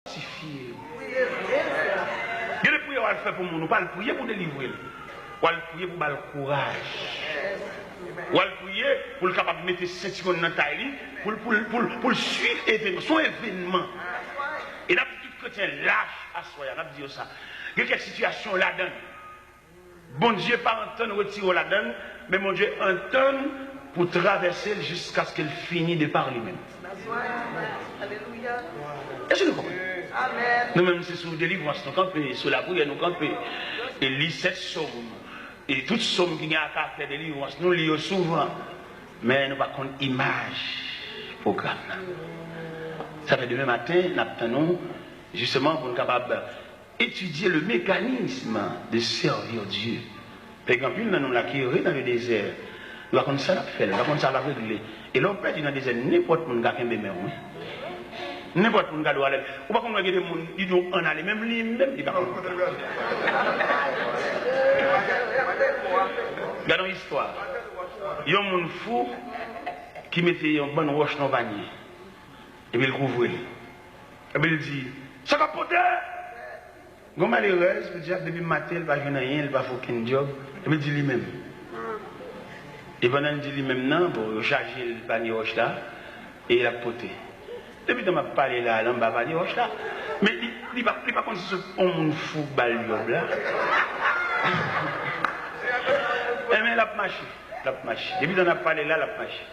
sanctifier. Il y a des prières à faire pour nous, pas le prier pour délivrer. Ou à le prier pour le courage. Ou à le prier pour le capable de mettre cette seconde dans la taille, pour suivre l'événement, son événement. Et là, tout chrétien lâche à soi, on a dit ça. Il y a quelle situation là-dedans? Bon Dieu, pas entendre retirer là-dedans, mais mon Dieu entend pour traverser jusqu'à ce qu'elle finisse de par lui-même. Est-ce que nous comprenons? Nous-mêmes, c'est sur délivrance, nous campons, sur la prière, nous campons, et lit cette somme, et toute somme qui a un caractère de délivrance, nous lisons souvent, mais nous n'avons pas image programme. Ça fait demain matin, nous attendons justement pour être capable d'étudier le mécanisme de servir Dieu. Par exemple, nous l'avons qui dans le désert, nous avons ça à faire, nous avons ça à régler. Et l'on peut dire dans le désert, n'importe qui a un bébé. N'importe qui a un bébé. Ou pas qu'on a des gens qui disent on a les mêmes lignes, même ils ne peuvent pas. Regardons l'histoire. Il y a un monde fou qui mettait une bonne roche dans le panier. Et puis il couvre. Et puis il dit, ça va poter. Quand malheureuse, le diable depuis le matin, il ne va pas rien, il ne va pas faire aucun job. Et puis il dit lui-même. Et pendant qu'il dit lui-même, non, pour charger le panier roche là, et il a poté. Depuis que je parlé là, il va panier roche là. Mais il ne va pas comme si ce monde fou balle là. Mais il a marché. Depuis qu'on a parlé là, il a marché.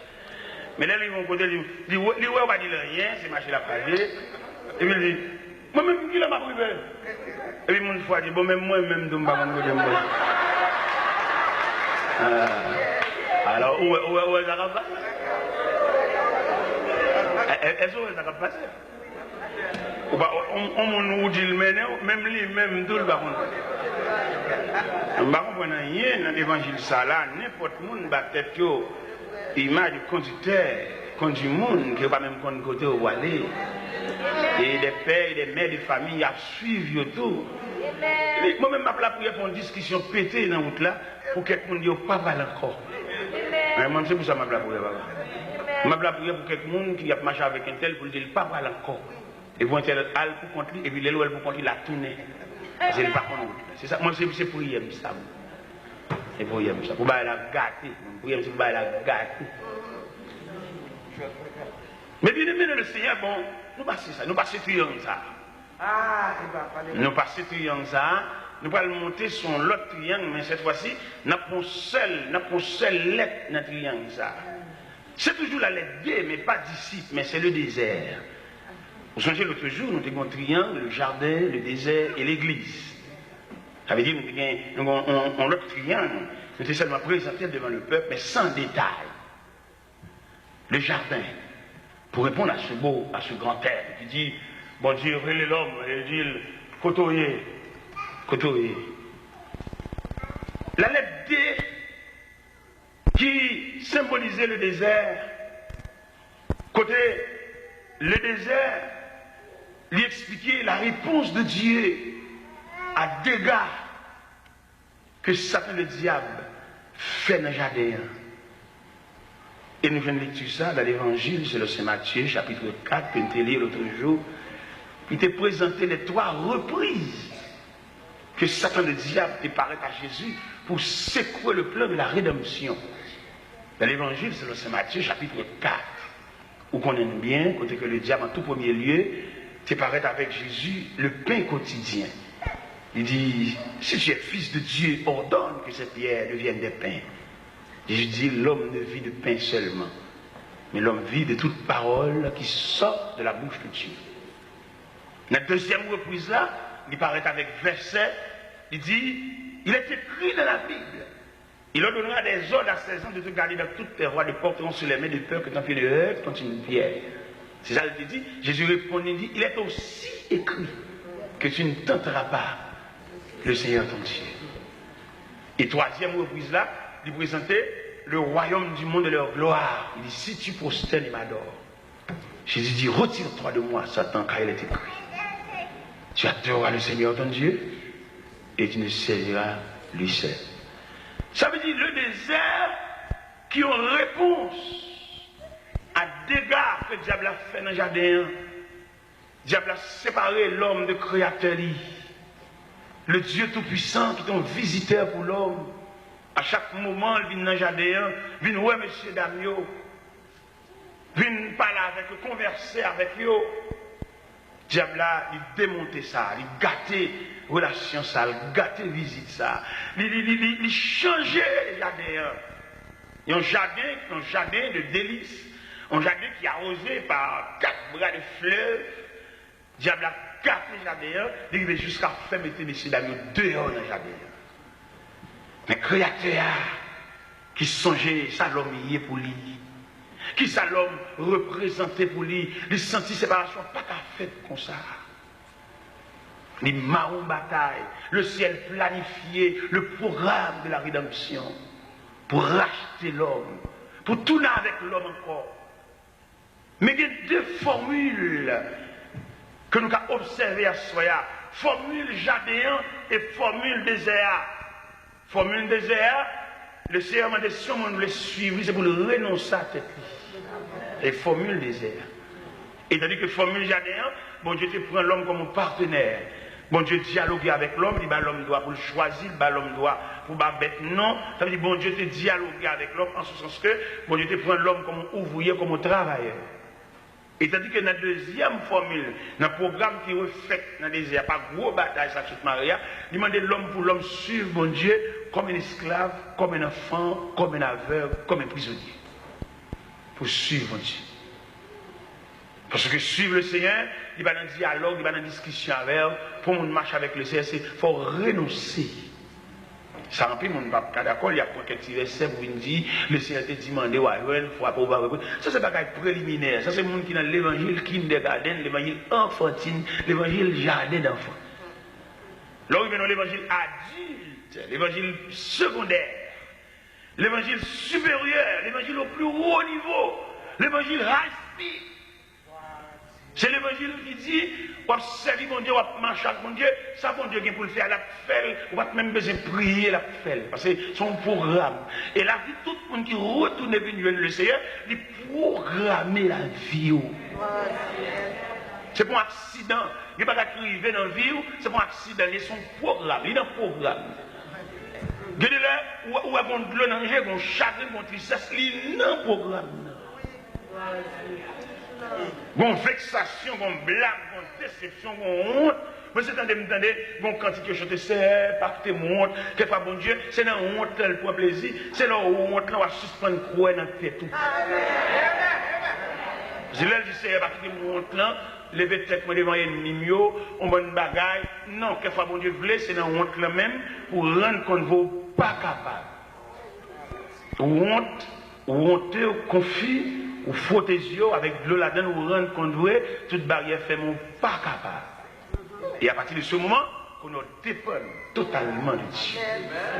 Mais là, ils vont côté, ils disent, ouais, on va dire rien, c'est marché la page. Et puis il dit, moi-même, qui l'a m'a privé? Et puis mon frère dit, bon, même moi-même, je ne vais pas me dire. Alors, où est-ce que ça va passer? Est-ce que ça va passer? On nous dit, même lui, même tout le monde. On ne comprend rien dans l'évangile ça là, n'importe qui va tête image du conducteur, conduit monde qui ne va pas même prendre côté où aller. Et des pères et des mères de famille à suivre tout. Moi-même, je suis là pour une discussion pétée dans la route là, pour que quelqu'un ne dise pas mal encore. Moi, c'est pour ça que je suis là pour je suis là pour quelqu'un qui a marché avec un tel pour lui dire pas mal encore. Et vous, un tel al pour contre lui, et puis l'élo pour contre lui, la tourner. C'est pas contre. C'est ça, moi, c'est pour y aimer ça. C'est pour y aimer ça. Pour la gâter. Pour y aimer ça, pour la gâter. Mais bien aimé le Seigneur, bon, nous passons ça, nous passons triangle ça. Nous passons triangle ça, nous allons monter sur l'autre triangle, mais cette fois-ci, nous avons seule lettre dans le triangle ça. C'est toujours la lettre D, mais pas disciple, mais c'est le désert. Vous songez l'autre jour, nous avons un triangle, le jardin, le désert et l'église. Ça veut dire que nous avons l'autre triangle, nous sommes seulement présentés devant le peuple, mais sans détail. Le jardin. Pour répondre à ce grand air qui dit, bon Dieu, relève l'homme, et dit, côtoyer. La lettre D, qui symbolisait le désert, côté le désert, lui expliquait la réponse de Dieu à dégâts que Satan le diable fait dans le jardin. Et nous venons de lire ça dans l'évangile, c'est le Saint Matthieu, chapitre 4, que nous avons lu l'autre jour. Il t'a présenté les 3 reprises que Satan le diable est paré à Jésus pour secouer le plan de la rédemption. Dans l'évangile, c'est le Saint Matthieu, chapitre 4, où on aime bien, côté que le diable, en tout premier lieu, t'est paré avec Jésus le pain quotidien. Il dit, si tu es fils de Dieu, ordonne que cette pierre devienne des pains. Jésus dit, l'homme ne vit de pain seulement, mais l'homme vit de toute parole qui sort de la bouche de Dieu. La deuxième reprise là, il paraît avec verset, il dit, il est écrit dans la Bible, il ordonnera des ordres à ses hommes de te garder dans toutes tes voies, de porteront sur les mains de peur que ton pied de heurte contre une pierre. C'est ça qu'il dit. Jésus répond, il dit, il est aussi écrit que tu ne tenteras pas le Seigneur ton Dieu. Et troisième reprise là, il présentait le royaume du monde de leur gloire. Il dit, si tu prosternes et m'adores, Jésus dit, retire-toi de moi, Satan, car il est écrit. Tu adoreras le Seigneur ton Dieu et tu ne serviras lui seul. Ça veut dire le désert qui ont réponse à dégâts que le diable a fait dans le jardin. Diable a séparé l'homme de créateur. Le Dieu Tout-Puissant qui est un visiteur pour l'homme. À chaque moment, il vient dans le jardin, il vient, ouais, monsieur Damio, il vient parler avec eux, converser avec eux. Diable a démonté ça, il gâté relation ça, il gâté visite ça, il changeait le jardin. Il y a un jardin de délices, un jardin qui est arrosé par 4 bras de fleuves. Diable a gâté le jardin, il arrive jusqu'à faire mettre messieurs Damio dehors dans le jardin. Mais créateur qui songeait ça l'homme pour lui, qui ça l'homme représenté pour lui, il sentit séparation pas qu'à faire comme ça. Les marrons bataille, le ciel planifié, le programme de la rédemption pour racheter l'homme, pour tourner avec l'homme encore. Mais il y a 2 formules que nous avons observées à ce soir. Formule jardin et formule désert. Formule désert, le Seigneur m'a dit si on le suivre, c'est pour le renoncer à tête. Et formule désert. Et tandis que formule jardin, bon Dieu te prend l'homme comme un partenaire. Bon Dieu dialogue avec l'homme, il dit l'homme doit pour le choisir, l'homme doit pour la bête non. Ça veut dire bon Dieu te dialogue avec l'homme en ce sens que bon Dieu te prend l'homme comme un ouvrier, comme un travailleur. Et tandis que dans la deuxième formule, dans le programme qui reflète dans le désert, pas gros bataille, ça toute Maria, demander l'homme pour l'homme suivre mon Dieu comme un esclave, comme un enfant, comme un aveugle, comme un prisonnier. Pour suivre mon Dieu. Parce que suivre le Seigneur, il va dans le dialogue, il va dans la discussion avec eux, pour qu'on marche avec le Seigneur, il faut renoncer. Ça remplit mon papa, d'accord, il y a quelques petits versets pour dire, le Seigneur te demande, ouais, il faut pas. Ça, c'est pas un préliminaire. Ça, c'est le monde qui est dans l'évangile kindergarten, l'évangile enfantine, l'évangile jardin d'enfants. Là, il y a l'évangile adulte, l'évangile secondaire, l'évangile supérieur, l'évangile au plus haut niveau, l'évangile high speed. C'est l'évangile qui dit, on va servir mon Dieu, on va marcher avec mon Dieu, ça mon Dieu qui pour le faire, la faire, on va même besoin de prier, la faire, parce que c'est son programme. Et la vie, tout le monde qui retourne et vient le Seigneur, il programme la vie. C'est pour un accident, il n'est pas arrivé dans la vie, c'est pour un accident, il est son programme, il est un programme. Regardez-le, où est-ce qu'on a un danger, qu'on chagrin, qu'on tristesse, il est un programme. Bon vexation, bon blague, bon déception, bon honte. Vous entendez, bon quantité de choses, c'est pas que t'es honte, quelquefois bon Dieu, c'est dans honte, le pour plaisir, c'est dans honte, là, on va suspendre croix dans la tête. Je l'ai dit, c'est pas que t'es honte, là, lever tête, moi devant l'ennemi, on bonne bagaille. Non, quelquefois bon Dieu voulait, c'est dans honte là même, pour rendre compte vous pas capable. Honte, honteux, confus. Ou faut tes yeux avec de l'eau là-dedans, ou rendre compte de toute barrière fait mon pas capable. Et à partir de ce moment, on dépend totalement de Dieu.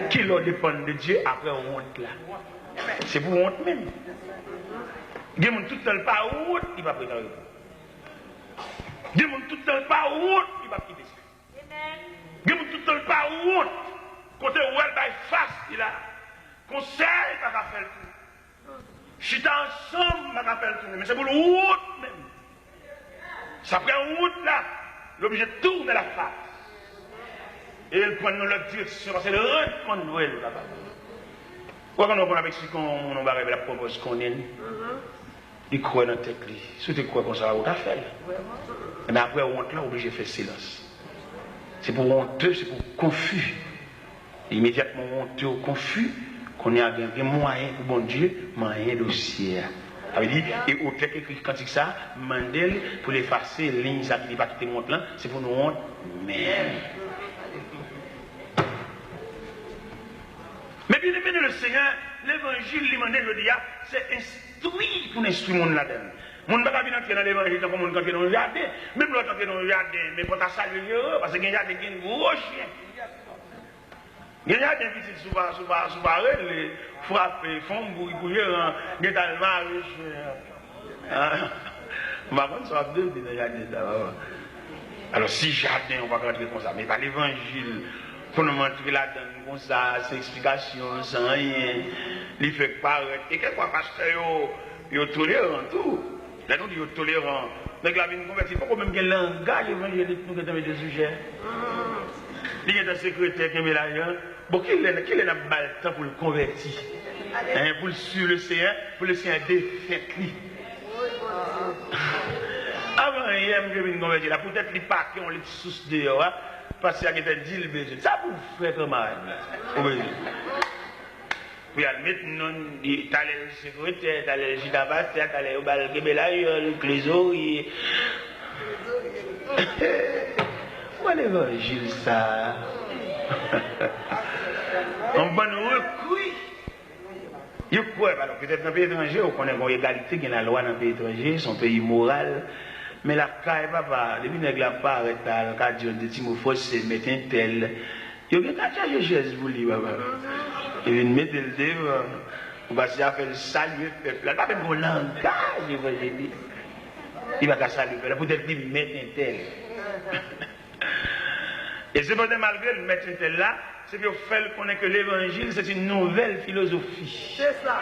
Qui leur dépend de Dieu après honte là? C'est pour honte même. Il y a tout le temps pas honte, il va prendre repos. Il y a tout le temps pas honte, il va quitter ça. Il y a tout le temps pas honte, quand tu es face, il a conseil, il va faire le tout. Je suis ensemble, je m'appelle tourner, mais c'est pour le route même. Ça prend une route là, l'objet tourne la face. Et il prend notre direction, c'est le rendre compte de elle là-bas. Pourquoi on a avec ce qu'on va la propose qu'on est, il croit dans la tête. Si tu crois qu'on ça va faire. Mais après, honte là, obligé de faire silence. C'est pour honteux, c'est pour confus. Immédiatement honteux, confus. Qu'on a un moyen pour bon Dieu, moyen dossier. Ça veut dire, et au texte écrit quand il ça, Mandel pour effacer les lignes qui ne pas quitter mon là, c'est pour nous honte même. Mais bien aimé le Seigneur, l'évangile, l'imandé, je dis, c'est instruit pour instruire le monde là-dedans. Mon ne va pas entrer dans l'évangile comme on entre dans le jardin, même l'autre entre dans le jardin, mais pour ta saluer, parce que le jardin est un gros chien. Il y a des petites souvent, les frappés, font bouillir, les talmas, alors si jardin, on va rentrer comme ça, mais pas l'évangile, pour nous montrer là-dedans, comme ça, c'est explication, sans rien, il fait paraître. Et quelquefois, pasteur, il est tolérant tout. Là, nous, il est tolérant Mais la vie nous convertit, il faut même qu'il y ait un langage évangélique pour que nous des sujets. Il y a un secrétaire qui est là, bon, qui est le temps pour le convertir, pour le sur le Seigneur, pour le Seigneur défait lui. Avant hier, je viens de convertir là, peut-être les paquets ont les sous dehors, parce qu'il y a dit le besoin. Ça vous fait comment? Puis admettre, t'as les secrétaires, t'as les gitabastiers, t'as les balguebelaïs, les clésos. Moi, l'évangile, ça. On va nous recourir. Il quoi, alors peut-être dans le pays étranger, on connaît une égalité, il y a la loi dans le pays étranger, son pays moral. Mais la caille, papa, depuis que la part est là, le cadre de Timophos, c'est mettre un tel. Il y a un cas de Jésus pour lui, papa. Il vient mettre le devant. On va se faire le salut, peuple. Il va même un langage évangélique. Il va saluer, peut-être qu'il met un tel. Et c'est peut-être malgré le mettre un tel là, c'est qu'il fait connaître que l'évangile, c'est une nouvelle philosophie. C'est ça.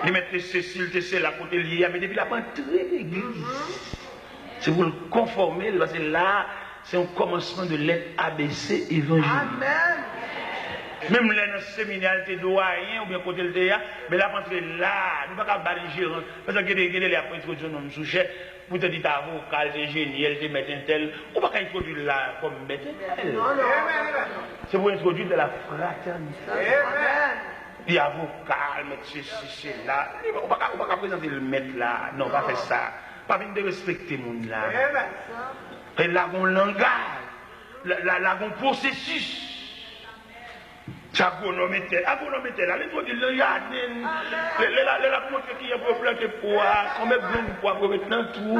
Il met Cécile, Tessel à côté lié, mais depuis la rentrée de l'église. C'est pour le conformer, parce que là, c'est un commencement de l'être ABC évangélique. Amen. Même là, dans le séminaire, tu es doyen ou bien côté le théâtre, mais là, rentrer là, nous ne pouvons pas balayer. Parce que les après introduire un homme sous-chef, pour te dire ta vocal, t'es génial, t'es mettre un tel, ou pas introduire là comme mettre un tel. C'est pour introduire de la fraternité. Il y a vocal, mettre ceci, là. On ne peut pas présenter le maître là. Non, pas faire ça. Pas venir de respecter le monde là. Et là, on langage, là, on processus. Agronomètre là, les trucs de jardin, la montre qui est pour planter pois, on met blanc de pois pour mettre dans tout,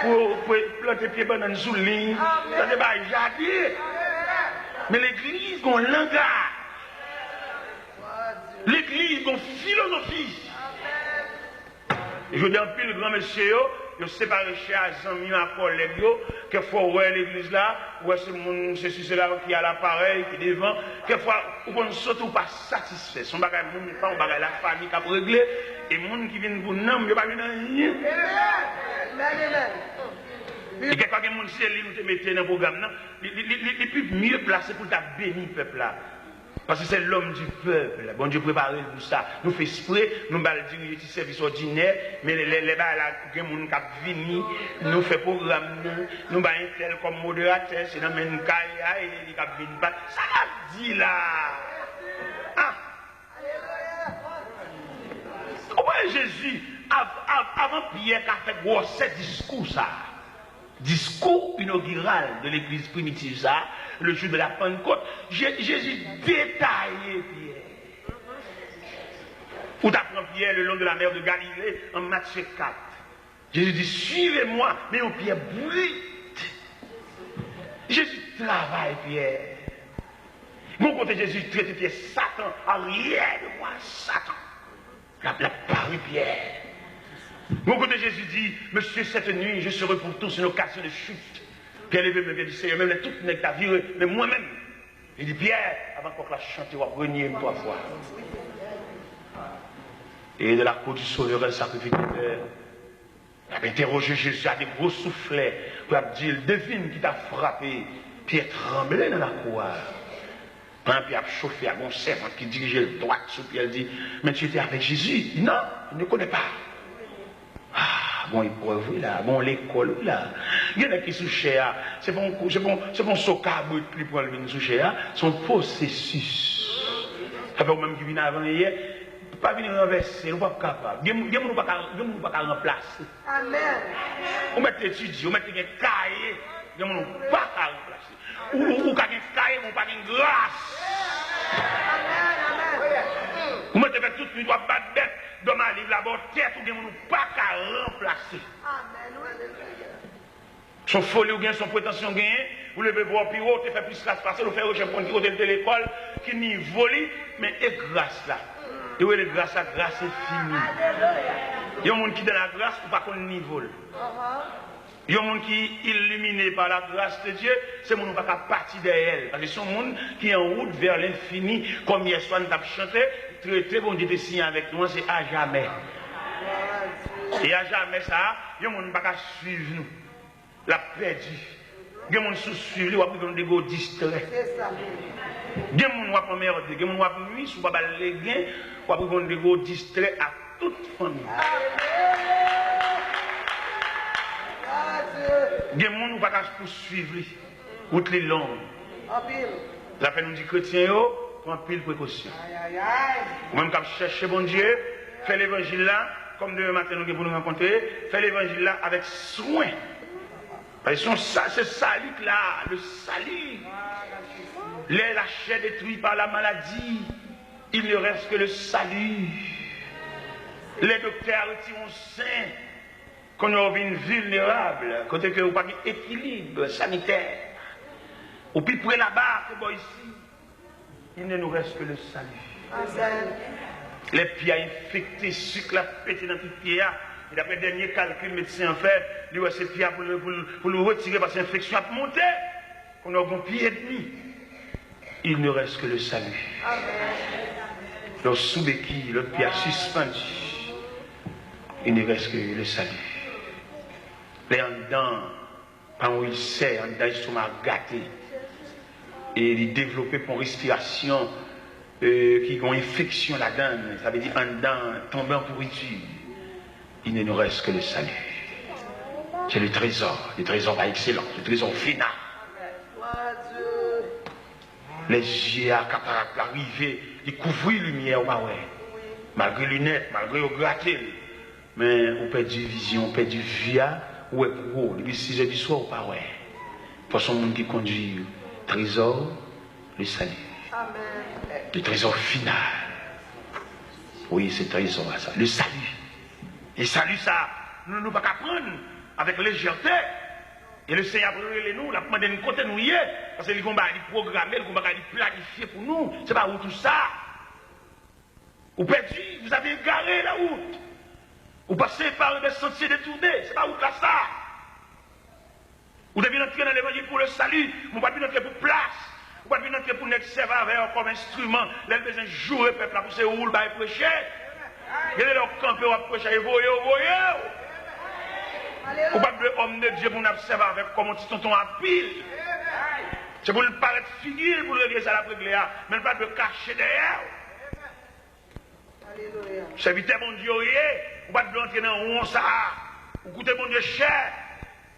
pour planter pieds bananes sous ligne, ça c'est pas jardin. Mais l'église, on langage. L'église, on philosophie. Je dis en pile, grand monsieur, je séparé chez Azami, à collègue, que faut voir l'église là, où c'est là qui a l'appareil, qui est devant, quelquefois, on ne surtout pas satisfait. Son bagage, on bagage la famille qui a réglé, et les gens qui viennent pour nous, ils ne viennent pas rien. Et quelquefois, les gens qui nous mettent dans le programme, les plus mieux placés pour bénir le peuple là. Parce que c'est l'homme du peuple. Bon Dieu préparé pour ça. Nous faisons exprès, nous allons diriger des services ordinaires, mais les gens qui viennent, nous faisons programme, nous allons un tel comme modérateur, c'est dans le même cas, et ils viennent pas. Ça l'a dit là. Ah. Comment Jésus, avant Pierre, a fait gros ce discours ça? Discours inaugural de l'église primitive, ça, le jour de la Pentecôte, Jésus détaillé Pierre. Où t'apprends Pierre le long de la mer de Galilée en Matthieu 4. Jésus dit, suivez-moi, mais on Pierre brute. Jésus travaille Pierre. Mon côté Jésus traite Pierre, Satan, arrière de moi, Satan. La parole Pierre. Mon côté Jésus dit, monsieur, cette nuit, je serai pour tous une occasion de chute. Pierre levé me dit, Seigneur, même les toutes n'est qu'à virer, mais moi-même. Il dit, Pierre, avant qu'on la chante, on va renier une 3 fois. Et de la cour du sauveur, le sacrificateur, il a interrogé Jésus à des gros soufflets, pour dire, devine qui t'a frappé. Pierre tremblait dans la cour. Pierre a chauffé à mon servant qui dirigeait le droit sous Pierre, dit, mais tu étais avec Jésus? Il dit, non, il ne connaît pas. Ah, bon, il pourrait là, bon, l'école là. Il y en a qui sont chers, c'est bon, socabo plus pour le sous cher, son processus. Ça fait même qui vient avant hier, pas venir renverser, nous pas capable. Il y a pas remplacer. Amen. On met étudier, on met un cahier, il y a pas remplacer. Ou quand un cahier, on pas une grâce. Vous mettez toute une doit pas bête. Dans ma livre, là-bas, tête ou bien nous pas qu'à remplacer. Son folie ou bien son prétention gagnée, vous levez voir plus haut, tu fais plus classe passer, vous faites recherche pour qui de l'école, qui n'y vole, mais et grâce là. Et oui, grâce à grâce est finie. Il y a un monde qui dans la grâce ou pas qu'on n'y vole. Il y a un monde qui est illuminé par la grâce de Dieu, c'est mon pas qu'à partir d'elle. Parce que c'est un monde qui est en route vers l'infini, comme hier soir nous avons chanté. Très bon Dieu te signe avec nous, c'est à jamais. Et à jamais ça, il y a un monde qui ne peut pas suivre nous. la perdu. Il y a des gens qui sont suivis, qui sont distraits. Il y a des gens qui sont merdés, il y a des gens qui sont nuits, qui sont les gains, qui sont distraits à toute famille. Il y a des gens qui ne peuvent pas poursuivre, outre les longues. Ça fait nous dire chrétiens, prends pile précaution. Même quand je cherche bon Dieu, fais l'évangile là, comme demain matin nous pour nous rencontrer, fais l'évangile là avec soin. Parce que c'est salut là, le salut. La chair détruite par la maladie, il ne reste que le salut. Les docteurs retirent sain, qu'on a une vulnérable, côté que vous n'avez pas d'équilibre sanitaire. Ou puis pour là-bas, que bon ici, il ne nous reste que le salut. Les pieds infectés, sucre la pété dans tout pied. Et d'après le dernier calcul, le médecin en fait, lui, c'est pied pour le retirer parce que l'infection a monté. On a un pied et demi. Il ne reste que le salut. Le sous-béquille, le pied suspendu. Il ne reste que le salut. Les en dedans, quand il sait, en dedans, ils sont gâtés. Et il développé pour respiration qui ont infection là-dedans, ça veut dire en dedans, tomber en pourriture. Il ne nous reste que le salut. C'est le trésor par excellence, le trésor final. Les yeux capables d'arriver, ils couvrent la lumière, malgré les lunettes, malgré le gratter. Mais on perd du vision, on perd du via, ou est pour depuis 6 heures du soir, ou pas, ouais. Pour son monde qui conduit. Trésor, le salut. Amen. Le trésor final. Oui, c'est le trésor à ça. Le salut. Et salut, ça, nous ne pouvons pas prendre avec légèreté. Et le Seigneur a nous, la demandé de côté nous y est. Parce qu'il va programmer, il va planifier pour nous. C'est pas où tout ça. Vous perdu, vous avez égaré la route. Vous passez par des sentiers détournés. C'est pas où ça. Vous devez entrer dans l'évangile pour le salut. Vous ne pouvez pas entrer pour place. Vous ne pouvez pas entrer pour être serveur comme instrument. Là, vous besoin de jouer le peuple pour se rouler, pour prêcher. Vous allez leur camper, pour prêcher, vous voyez. Vous ne pouvez pas homme de Dieu pour nous observer avec comme un petit tonton à pile. C'est pour le paraître figure, pour le régler ça la régler, mais pas de cacher derrière. Serviteur mon Dieu, vous ne pouvez pas entrer dans un rond ça. Vous goûtez mon Dieu cher.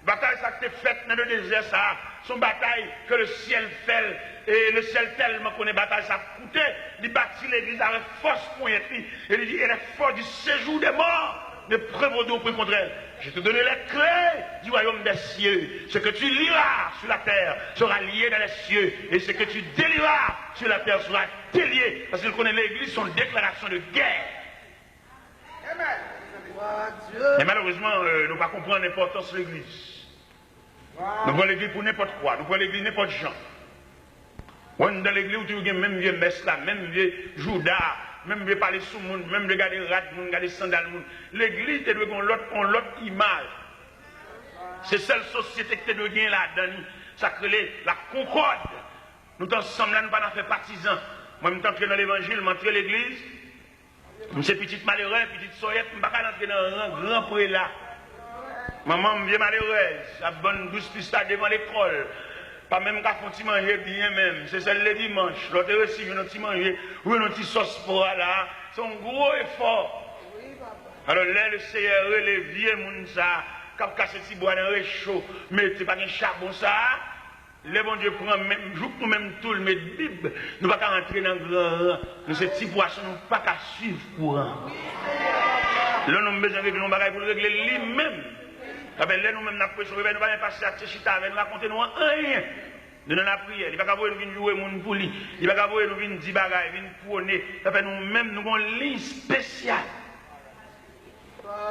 Bataille ça qui est faite dans le désert, ça, son bataille que le ciel fait, et le ciel tellement qu'on est bataille, ça coûtait, il bâtit l'église avec force pour y être, et il dit, elle est forte du séjour des morts, ne prévaudons plus contre elle. Je te donne les clés du royaume des cieux. Ce que tu liras sur la terre sera lié dans les cieux, et ce que tu délieras sur la terre sera délié, parce qu'il connaît l'église, son déclaration de guerre. Amen. Mais malheureusement, nous ne pouvons pas comprendre l'importance de l'église. Nous voulons l'église pour n'importe quoi, nous voulons l'église n'importe gens. Dans l'église où tu as même vieux messe là, même vieux Judas, même vieux parler sous le monde, même regarder rat, regarder sandales. L'église, tu dois avoir l'autre image. C'est celle société que tu dois gagner là-dedans. Ça crée la concorde. Nous ensemble là, nous ne pouvons pas faire partisans. Moi, je suis entré dans l'évangile, je suis entré dans l'église. Je suis petite malheureuse, petite soyette, je ne peux pas entrer dans un grand prélat. Maman me vient malheureuse, la bonne douce pistade devant l'école. Pas même qu'à font manger bien même. C'est celle le dimanche. L'autre aussi, un petit manger, ou un petit sauce pour là. C'est un gros effort. Alors là, le Seigneur, les vieux moun ça, quand casse petit bois dans le chaud, mais c'est pas un charbon ça. Le bon Dieu prend même jour nous même tout le met Bible. Nous pas qu'à rentrer dans le grand. Nous ces petits poissons, nous pas qu'à suivre courant. Là, nous avons besoin de régler nos bagages pour régler lui-même. Là, nous-mêmes, nous avons nous ne pouvons pas passer à Tchita avec nous raconter nous rien. Nous avons la prière. Il ne va pas nous jouer mon pour lui. Il ne va pas nous venir dire bagages, venir prôner. Ça fait nous-mêmes, nous avons une ligne spéciale.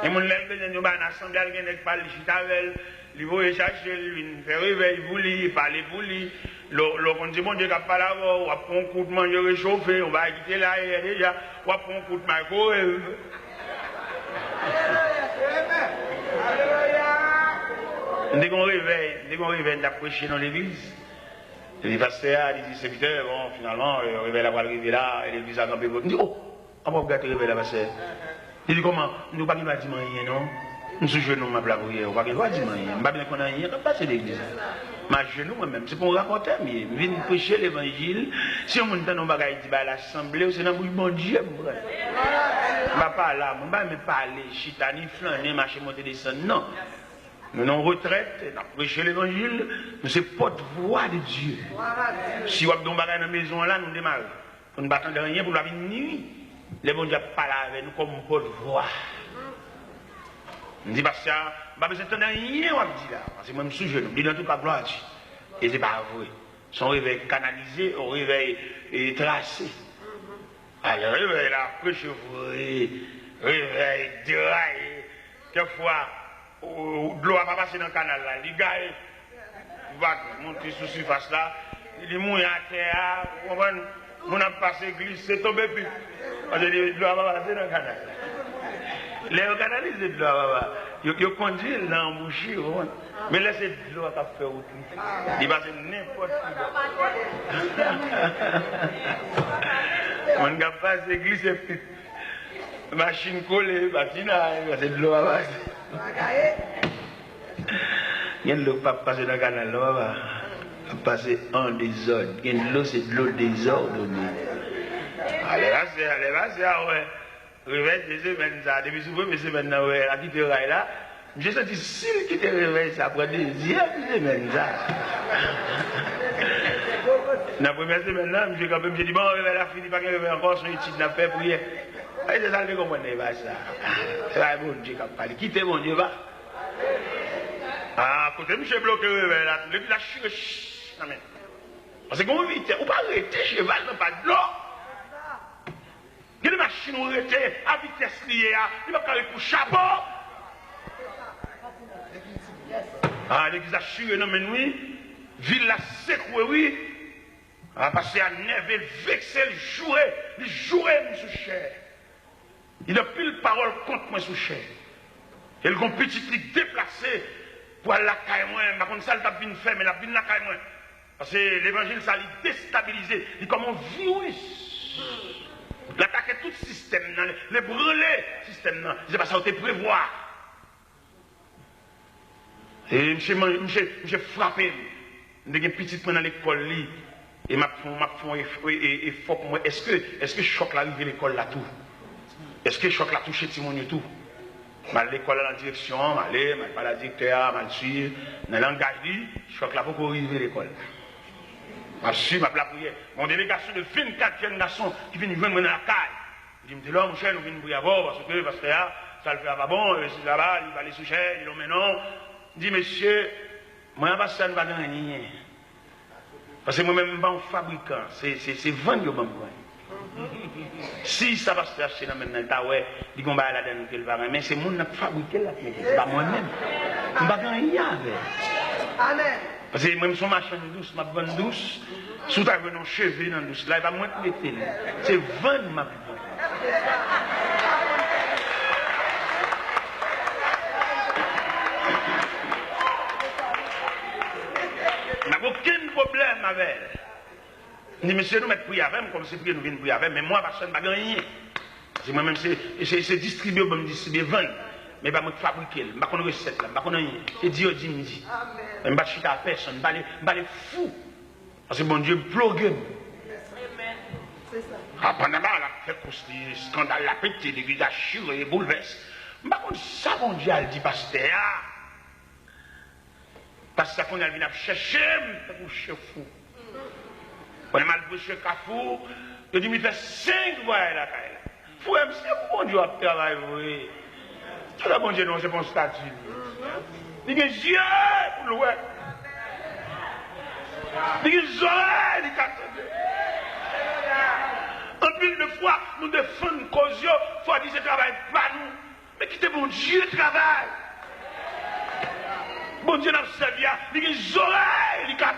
Et mon lèvre, nous avons une assemblée, nous avons parlé de Tchita avec elle. Il va chercher, il fait réveil pour lui, il parle pour lui. Lorsqu'on dit, mon Dieu, qu'il pas là, on va prendre un coup de manger réchauffé, on va quitter là, déjà, on va prendre un coup de microwave. Dès qu'on réveille, d'approcher dans l'église, le pasteur dit, serviteur, bon, finalement, le réveil va arriver là, et l'église a campé. Il dit, oh, on va regarder le réveil là, pasteur. Il dit, comment? Nous ne pouvons pas dire rien, non? Je suis genou, ma blague, je ne sais pas dire, je ne sais pas bien qu'on a rien, pas c'est l'église. Ma genou, moi-même, c'est pour raconter, mais je viens prêcher l'évangile. Si on monte dans nos bagages, dit, l'assemblée, c'est dans le bon Dieu, je ne vais pas là, je ne vais pas parler, chitani, flâner, marcher, monter, descendre, non. Nous sommes en retraite, nous prêchons l'évangile, nous sommes porte-voix de Dieu. Si vous avez des bagages dans la maison, là, nous démarrons. Nous ne battons de rien pour la vie de nuit. Les bons Dieu parlent avec nous comme porte-voix. Je dis, parce que je n'ai pas besoin de rien, on dit là. Parce que moi, je suis jeune, je dis dans toute la gloire. Et ce n'est pas vrai. Son réveil canalisé, un réveil tracé. Alors, réveil là, pré-chevré, réveil déraillé. Quelquefois, de l'eau n'a pas passé dans le canal là. Les gars, il va monter sous surface là. Il mouille à terre, on a passé, glissé, tombé plus. Parce que l'eau n'a pas passé dans le canal là. Les canalisés de l'eau, ils conduisent dans le boucher, mais laissez de l'eau à faire autour. Il va faire n'importe quoi. On n'a pas passé, glissé plus. Machine collée, patinage, c'est de l'eau à passer. Il y a de l'eau pas passer dans le canal, là, va passer en désordre. Il y a de l'eau, c'est de l'eau désordonnée. Allez, vas-y, ouais. Réveil des semaines, ça. Depuis souvent, mes semaines, ouais, à quitter le rail là. J'ai senti s'il quitte le réveil, ça prend des semaines, ça. La première semaine là, j'ai quand même dit, bon, réveil là, fini, pas qu'il réveille encore, son étude n'a fait prier. Et c'est ça, je comprends pas ça. C'est là, bon Dieu, qui a parlé. Quittez, bon Dieu, va. Ah, côté, je bloqué le réveil là. Le village, non, mais. Parce que, comment vite, ou pas arrêter cheval, non, pas de l'eau. Il y a des machines qui ont été à vitesse liée, il va carrer pour chapeau. Ah, l'église a chiré, non, mais oui, ville la secoué, oui. Ah, parce qu'à neuf, il vexé, il jouait, sous cher. Il a pile parole contre moi sous cher. Il a un petit clic déplacé pour aller la caille moins. Par contre, ça, il a bien fait, mais il a bien la caille moins. Parce que l'évangile, ça l'a déstabilisé. Il est comme un virus. L'attaquer tout le système, les brûler le système. C'est pas ça que tu prévoir. Et j'ai frappé. J'ai un petit peu dans l'école. Et m'a fait effort pour moi. Est-ce que choc l'arrivé à l'école là tout? Est-ce que choc l'a touché Timon et tout? Mal l'école dans la direction, mal pas la directeur, mal suivre. Dans le langage, choc là pour arriver à l'école. Je suis ma prière. Mon délégation de 24 jeunes garçons qui viennent venir dans la caille. Je me dis, là, mon cher, nous venons pour y avoir, parce que ça le fait pas bon, c'est là-bas, il va aller sous cher, il dit, non. Je dis, monsieur, moi, pas ça ne va gagner. Parce que moi-même, je ne suis pas un fabricant, c'est vendre au banque. Si ça va se faire chez nous maintenant, il dit qu'on va aller là-dedans, mais c'est moi qui fabrique là, c'est pas moi-même. Je ne vais pas gagner avec. Amen. Parce que moi, je suis machin douce, ma bonne douce. Si tu as un cheveu dans douce, là, il va moins te mettre. C'est vendre ma bonne. Il n'y a aucun problème avec elle. Je dis, monsieur, nous mettons prier avec, comme c'est prier, nous venons prier avec, mais moi, personne ne va gagner. Parce que moi-même, c'est distribuer, je me distribuer, vendre. Mais je ne vais pas fabriquer, je ne vais pas recette, je ne vais pas rien. C'est Dieu dit, me dit. Je ne vais pas chuter à personne, je ne vais pas aller fou. Parce que bon Dieu blogue. Ah, pendant là, la fait construire, scandale, la pété, l'église a chiré, bouleverse. Je ne vais pas ça, bon Dieu, elle dit, pasteur. Parce qu'on a venu chercher, pour chercher fou. On a mal prêché Kafou, je dis, il fait 5 voix là. Fou, c'est bon Dieu à travailler, oui. C'est là, bon Dieu, non, c'est bon statut. Il y a des yeux pour le voir. Il y a des oreilles, il y a en pile de fois, nous défendons cause, il faut dire que ce travail pas nous. Mais quittez bon Dieu travail. Bon Dieu n'a servi, il y a des oreilles, il y a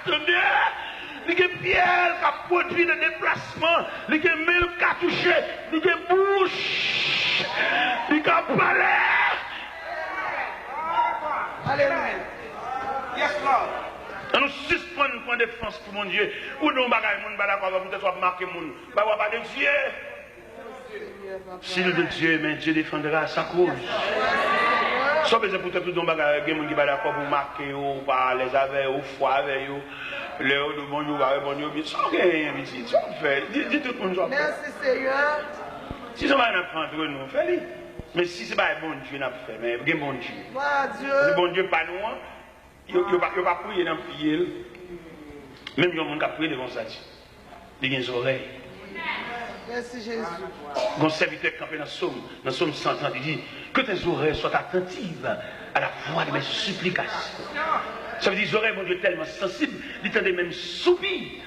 des pieds qui ont produit des déplacements, il y a des mains qui ont touché, il y a des bouches, il y a des palais. Alléluia. Yes, Lord. Nous suspendons pour défense pour mon Dieu. Ou nous bagaille mon balakwa pour peut-être marquer mon. Pas de Dieu. S'il de Dieu, mais Dieu défendra sa cause. Sauf que c'est pour tout le monde qui va d'accord pour marquer ou par les avec ou foi avec ou les de bon nous va répondre bien sans rien ici ça fait dis tout le monde ça. Merci Seigneur. Si ça va entre nous fait mais si c'est pas bon Dieu n'a fait mais bien bon Dieu. Dieu. Le bon Dieu pas nous il va prier dans prier même il y a monde qui prier devant ça. Il a des oreilles. Merci Jésus. Mon serviteur campé dans le psaume 130, il dit que tes oreilles soient attentives à la voix de mes supplications. Ça veut dire les oreilles, mon Dieu, tellement sensibles, ils entendent même soupirs.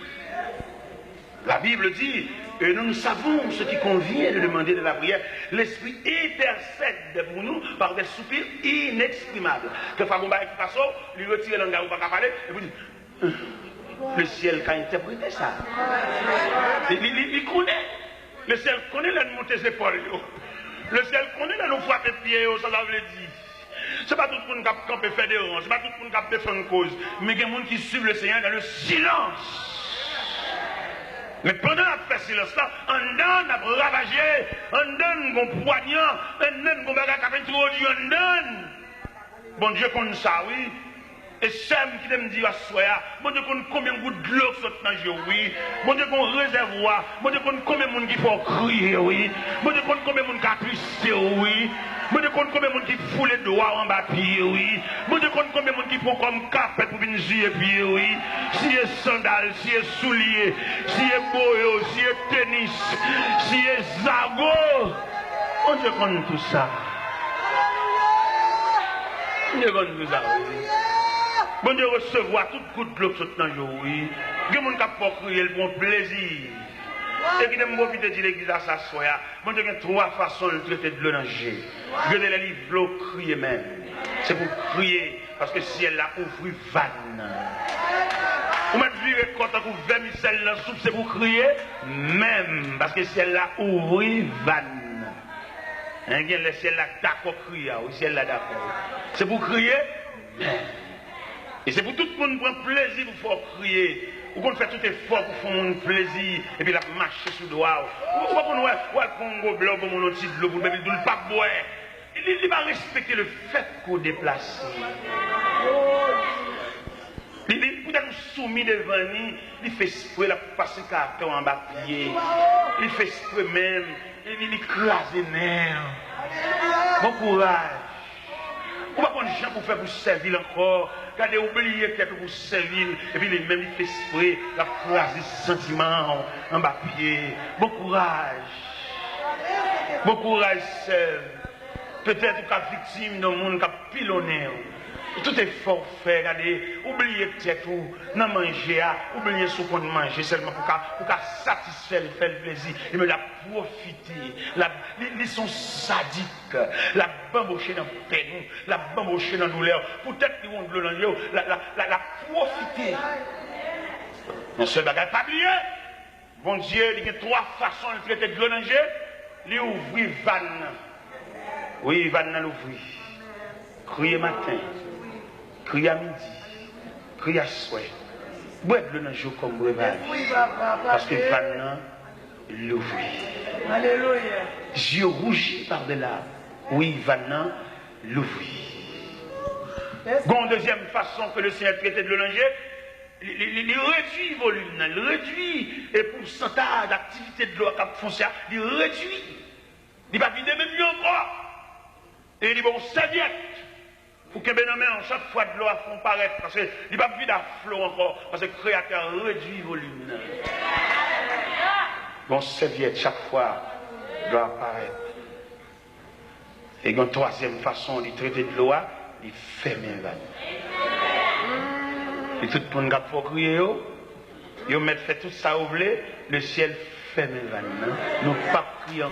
La Bible dit, et nous savons ce qui convient de demander de la prière. L'Esprit intercède pour nous par des soupirs inexprimables. Que Fagomba qui passe, lui retire l'angle ou pas qu'à parler, et vous dites, le ciel qui a interprété ça. Il connaît. Le ciel connaît la montée ses épaules. Le ciel connaît la nous frapper pieds, ça veut dire. Ce n'est pas tout le monde qui a campé fédérant, ce n'est pas tout le monde qui a défendu une cause, mais il y a des gens qui suivent le Seigneur dans le silence. Mais pendant la fait silence là, on donne à ravager, on donne un poignant, on donne un bagage qui a introduit, on donne. Bon Dieu connaît ça, oui. Et Sam qui me dit à soi, mon Dieu, combien de gouttes de l'eau sont dans le jeu, oui. Mon Dieu, qu'on réservoir, mon Dieu, combien de monde qui faut crier, oui. Mon Dieu, combien de monde qui a pisté, oui. Mon Dieu, combien de monde qui fout les doigts en bas pied, oui. Mon Dieu, combien de monde qui faut comme capet pour venir jouer pied, oui. Si est sandales, si est souliers, si est boyo, si est tennis, si est zago. Mon Dieu, connaît tout ça. Mon Dieu, connaît tout ça, oui. Bon Dieu recevoir toute goutte de l'eau qui dans le jour, oui. Il y a des gens qui ont crié le bon plaisir. Et qui aiment profiter de l'église à sa soya. Bon Dieu, il y a trois façons de traiter de l'eau dans le jeu. Il y a des livres, l'eau crier même. C'est pour crier, parce que si elle a ouvert vanne. Vous mettez vivre quand vous vermicelle dans la soupe, c'est pour crier même. Parce que si elle a ouvert vanne. Il y a si elle a d'accord crier, ou si elle a d'accord. C'est pour crier même. Et c'est pour tout le monde prendre plaisir pour faire crier. Ou qu'on fait tout effort pour faire un plaisir. Et puis la marche sur le doigt. Ou qu'on va Congo blanc pour mon outil de l'eau pour ne pas boire. Il va respecter le fait qu'on déplace. Il peut être soumis devant lui. Il fait exprès la passer carton en bas pied. Il fait exprès même. Il écrase les nerfs. Bon courage. Ou pas qu'on gens pour faire pour servir encore. Regardez, oubliez peut-être pour servir. Et puis les mêmes il fait exprès. La phrase des sentiments en bas pied. Bon courage. Bon courage, sœur. Peut-être qu'on est victime d'un monde qui a pilonné. Tout est forfait, regardez, oubliez peut-être où, non manger, oubliez ce qu'on mange seulement pour satisfaire, faire le plaisir, et me la profiter. Ils sont sadiques, la bambocher dans le peine, la bambocher dans la douleur, peut-être qu'ils vont de l'eau dans la profiter. Non seulement, pas oublier, bon Dieu, il y a trois façons de traiter de l'eau dans le jeu, il ouvre vanne. Oui, vanne dans l'ouvrir. Crier matin. Crier à midi, crier à soir. Boire de l'eau dans le jour comme breuvage. Parce que maintenant, l'ouvrir. Alléluia. Yeux rougis par de là. Oui, maintenant, l'ouvrir. Bon, deuxième façon que le Seigneur traitait de l'eau dans le jeu, il réduit le volume, il réduit le pourcentage d'activité de l'eau à cap foncière, il réduit. Il va vider même mieux encore. Et il dit, bon, serviette. Pour que Benamé, chaque fois de l'eau à fond paraître, parce qu'il n'y a pas plus à flot encore, parce que le Créateur réduit le volume. Bon, serviette, chaque fois, doit apparaître. Et une troisième façon de traiter de l'eau, il ferme les vannes. Et tout le monde qui a crier, il met fait tout ça au blé, le ciel ferme les vannes. Nous ne pas crier.